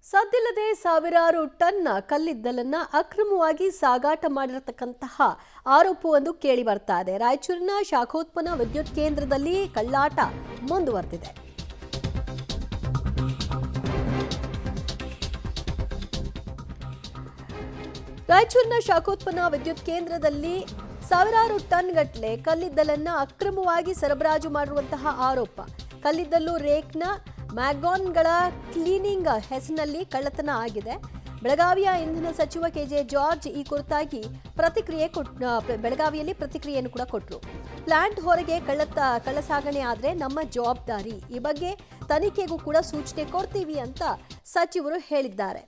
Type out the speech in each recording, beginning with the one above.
ಸದ್ದಿಲ್ಲದೆ ಸಾವಿರಾರು ಟನ್ನ ಕಲ್ಲಿದ್ದಲನ್ನ ಅಕ್ರಮವಾಗಿ ಸಾಗಾಟ ಮಾಡಿರತಕ್ಕಂತಹ ಆರೋಪವೊಂದು ಕೇಳಿ ಬರ್ತಾ ಇದೆ. ರಾಯಚೂರಿನ ಶಾಖೋತ್ಪನ್ನ ವಿದ್ಯುತ್ ಕೇಂದ್ರದಲ್ಲಿ ಕಳ್ಳಾಟ ಮುಂದುವರೆದಿದೆ. ರಾಯಚೂರಿನ ಶಾಖೋತ್ಪನ್ನ ವಿದ್ಯುತ್ ಕೇಂದ್ರದಲ್ಲಿ ಸಾವಿರಾರು ಟನ್ ಗಟ್ಟಲೆ ಕಲ್ಲಿದ್ದಲನ್ನ ಅಕ್ರಮವಾಗಿ ಸರಬರಾಜು ಮಾಡಿರುವಂತಹ ಆರೋಪ. ಕಲ್ಲಿದ್ದಲು ರೇಕ್ನ ಮ್ಯಾಗಾನ್ಗಳ ಕ್ಲೀನಿಂಗ್ ಹೆಸರಿನಲ್ಲಿ ಕಳ್ಳತನ ಆಗಿದೆ. ಬೆಳಗಾವಿಯ ಇಂಧನ ಸಚಿವ ಕೆಜೆ ಜಾರ್ಜ್ ಈ ಕುರಿತಾಗಿ ಬೆಳಗಾವಿಯಲ್ಲಿ ಪ್ರತಿಕ್ರಿಯೆಯನ್ನು ಕೂಡ ಕೊಟ್ಟರು. ಪ್ಲಾಂಟ್ ಹೊರಗೆ ಕಳ್ಳ ಸಾಗಣೆ ಆದರೆ ನಮ್ಮ ಜವಾಬ್ದಾರಿ, ಈ ಬಗ್ಗೆ ತನಿಖೆಗೂ ಕೂಡ ಸೂಚನೆ ಕೊಡ್ತೀವಿ ಅಂತ ಸಚಿವರು ಹೇಳಿದ್ದಾರೆ.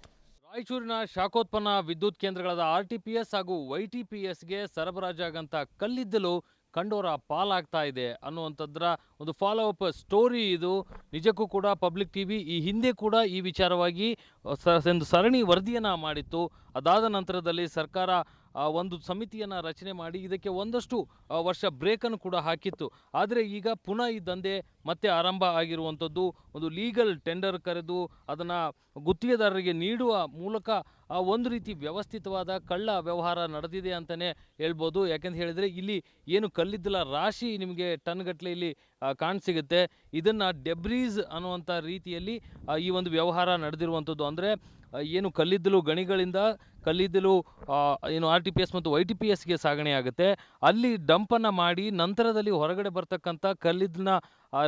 ರಾಯಚೂರಿನ ಶಾಖೋತ್ಪನ್ನ ವಿದ್ಯುತ್ ಕೇಂದ್ರಗಳಾದ RTPS ಹಾಗೂ YTPSಗೆ ಸರಬರಾಜಾಗಂತ ಕಲ್ಲಿದ್ದಲು ಕಂಡೋರ ಪಾಲಾಗ್ತಾ ಇದೆ ಅನ್ನುವಂಥದ್ರ ಒಂದು ಫಾಲೋ ಅಪ್ ಸ್ಟೋರಿ ಇದು. ನಿಜಕ್ಕೂ ಕೂಡ ಪಬ್ಲಿಕ್ ಟಿವಿ ಈ ಹಿಂದೆ ಕೂಡ ಈ ವಿಚಾರವಾಗಿ ಒಂದು ಸರಣಿ ವರದಿಯನ್ನು ಮಾಡಿತ್ತು. ಅದಾದ ನಂತರದಲ್ಲಿ ಸರ್ಕಾರ ಒಂದು ಸಮಿತಿಯನ್ನು ರಚನೆ ಮಾಡಿ ಇದಕ್ಕೆ ಒಂದಷ್ಟು ವರ್ಷ ಬ್ರೇಕನ್ನು ಕೂಡ ಹಾಕಿತ್ತು. ಆದರೆ ಈಗ ಪುನಃ ಈ ದಂಧೆ ಮತ್ತೆ ಆರಂಭ ಆಗಿರುವಂಥದ್ದು. ಒಂದು ಲೀಗಲ್ ಟೆಂಡರ್ ಕರೆದು ಅದನ್ನು ಗುತ್ತಿಗೆದಾರರಿಗೆ ನೀಡುವ ಮೂಲಕ ಒಂದು ರೀತಿ ವ್ಯವಸ್ಥಿತವಾದ ಕಳ್ಳ ವ್ಯವಹಾರ ನಡೆದಿದೆ ಅಂತಲೇ ಹೇಳ್ಬೋದು. ಯಾಕೆಂತ ಹೇಳಿದರೆ ಇಲ್ಲಿ ಏನು ಕಲ್ಲಿದ್ದಲ ರಾಶಿ ನಿಮಗೆ ಟನ್ಗಟ್ಟಲೆ ಇಲ್ಲಿ ಕಾಣಸಿಗುತ್ತೆ. ಇದನ್ನು ಡೆಬ್ರೀಸ್ ಅನ್ನುವಂಥ ರೀತಿಯಲ್ಲಿ ಈ ಒಂದು ವ್ಯವಹಾರ ನಡೆದಿರುವಂಥದ್ದು. ಅಂದರೆ ಏನು ಕಲ್ಲಿದ್ದಲು ಗಣಿಗಳಿಂದ ಕಲ್ಲಿದ್ದಲು ಏನು RTPS ಮತ್ತು YTPSಗೆ ಸಾಗಣೆ ಆಗುತ್ತೆ. ಅಲ್ಲಿ ಡಂಪನ್ನು ಮಾಡಿ ನಂತರದಲ್ಲಿ ಹೊರಗಡೆ ಬರ್ತಕ್ಕಂಥ ಕಲ್ಲಿದ್ದಲಿನ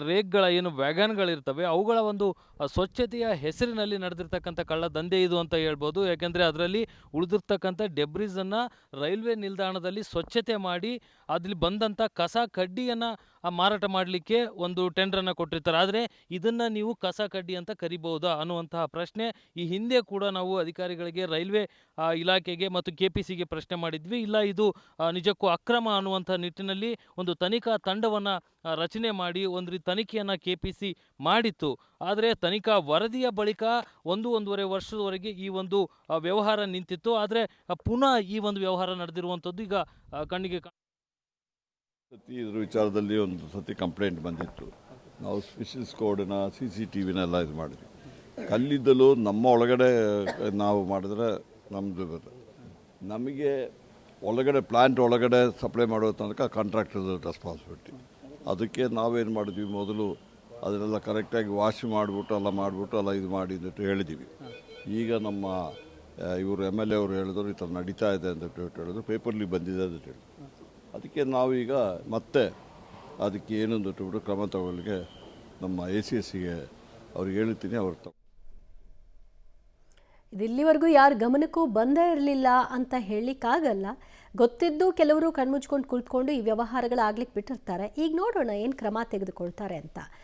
ರೇಕ್ಗಳ ಏನು ವ್ಯಾಗನ್ಗಳಿರ್ತವೆ ಅವುಗಳ ಒಂದು ಸ್ವಚ್ಛತೆಯ ಹೆಸರಿನಲ್ಲಿ ನಡೆದಿರ್ತಕ್ಕಂಥ ಕಳ್ಳ ದಂಧೆ ಇದು ಅಂತ ಹೇಳ್ಬೋದು. ಯಾಕೆಂದರೆ ಅದರಲ್ಲಿ ಉಳಿದಿರ್ತಕ್ಕಂಥ ಡೆಬ್ರೀಸನ್ನು ರೈಲ್ವೆ ನಿಲ್ದಾಣದಲ್ಲಿ ಸ್ವಚ್ಛತೆ ಮಾಡಿ ಅದಲ್ಲಿ ಬಂದಂಥ ಕಸ ಕಡ್ಡಿಯನ್ನು ಮಾರಾಟ ಮಾಡಲಿಕ್ಕೆ ಒಂದು ಟೆಂಡರನ್ನು ಕೊಟ್ಟಿರ್ತಾರೆ. ಆದರೆ ಇದನ್ನು ನೀವು ಕಸ ಕಡ್ಡಿ ಅಂತ ಕರಿಬಹುದಾ ಅನ್ನುವಂತಹ ಪ್ರಶ್ನೆ ಈ ಹಿಂದೆ ಕೂಡ ನಾವು ಅಧಿಕಾರಿಗಳಿಗೆ, ರೈಲ್ವೆ ಇಲಾಖೆಗೆ ಮತ್ತು KPCಗೆ ಪ್ರಶ್ನೆ ಮಾಡಿದ್ವಿ. ಇಲ್ಲ, ಇದು ನಿಜಕ್ಕೂ ಅಕ್ರಮ ಅನ್ನುವಂಥ ನಿಟ್ಟಿನಲ್ಲಿ ಒಂದು ತನಿಖಾ ತಂಡವನ್ನು ರಚನೆ ಮಾಡಿ ಒಂದು ರೀತಿ ತನಿಖೆಯನ್ನು KPC ಮಾಡಿತ್ತು. ಆದರೆ ತನಿಖಾ ವರದಿಯ ಬಳಿಕ ಒಂದೂವರೆ ವರ್ಷದವರೆಗೆ ಈ ಒಂದು ವ್ಯವಹಾರ ನಿಂತಿತ್ತು. ಆದರೆ ಪುನಃ ಈ ಒಂದು ವ್ಯವಹಾರ ನಡೆದಿರುವಂಥದ್ದು ಈಗ ಕಣ್ಣಿಗೆ ಇದ್ರ ವಿಚಾರದಲ್ಲಿ ಒಂದು ಸತಿ ಕಂಪ್ಲೇಂಟ್ ಬಂದಿತ್ತು. ನಾವು ಸ್ಪೆಷಲ್ ಕೋಡ್ನ CCTVನೆಲ್ಲ ಇದು ಮಾಡಿದ್ವಿ. ಕಲ್ಲಿದ್ದಲು ನಮ್ಮ ಒಳಗಡೆ ನಾವು ಮಾಡಿದ್ರೆ ನಮ್ಮದು ನಮಗೆ ಒಳಗಡೆ ಪ್ಲ್ಯಾಂಟ್ ಒಳಗಡೆ ಸಪ್ಲೈ ಮಾಡೋ ತನಕ ಕಾಂಟ್ರಾಕ್ಟರ್ ರೆಸ್ಪಾನ್ಸಿಬಿಲಿಟಿ. ಅದಕ್ಕೆ ನಾವೇನು ಮಾಡಿದ್ವಿ, ಮೊದಲು ಅದನ್ನೆಲ್ಲ ಕರೆಕ್ಟಾಗಿ ವಾಶ್ ಮಾಡಿಬಿಟ್ಟು ಎಲ್ಲ ಇದು ಮಾಡಿ ಅಂತ ಹೇಳಿದ್ದೀವಿ. ಈಗ ನಮ್ಮ ಇವರು MLA ಅವರು ಹೇಳಿದ್ರು ಈ ಥರ ನಡೀತಾ ಇದೆ ಅಂತ ಹೇಳಿದ್ರು, ಪೇಪರ್ಲಿ ಬಂದಿದೆ ಅಂತ ಹೇಳಿ. ಅದಕ್ಕೆ ನಾವೀಗ ಮತ್ತೆ ಅದಕ್ಕೆ ಏನೊಂದು ಬಿಟ್ಟು ಕ್ರಮ ತಗೊಳ್ಳಿಕ್ಕೆ ನಮ್ಮ ACSಗೆ ಅವ್ರಿಗೆ ಹೇಳ್ತೀನಿ. ಅವ್ರು ಇದಿಲ್ಲಿವರೆಗೂ ಯಾರ ಗಮನಕ್ಕೂ ಬಂದೇ ಇರಲಿಲ್ಲ ಅಂತ ಹೇಳಲಿಕ್ಕಾಗಲ್ಲ. ಗೊತ್ತಿದ್ದು ಕೆಲವರು ಕಣ್ಮುಚ್ಕೊಂಡು ಕುಳಿತುಕೊಂಡು ಈ ವ್ಯವಹಾರಗಳಾಗ್ಲಿಕ್ಕೆ ಬಿಟ್ಟಿರ್ತಾರೆ. ಈಗ ನೋಡೋಣ ಏನು ಕ್ರಮ ತೆಗೆದುಕೊಳ್ತಾರೆ ಅಂತ.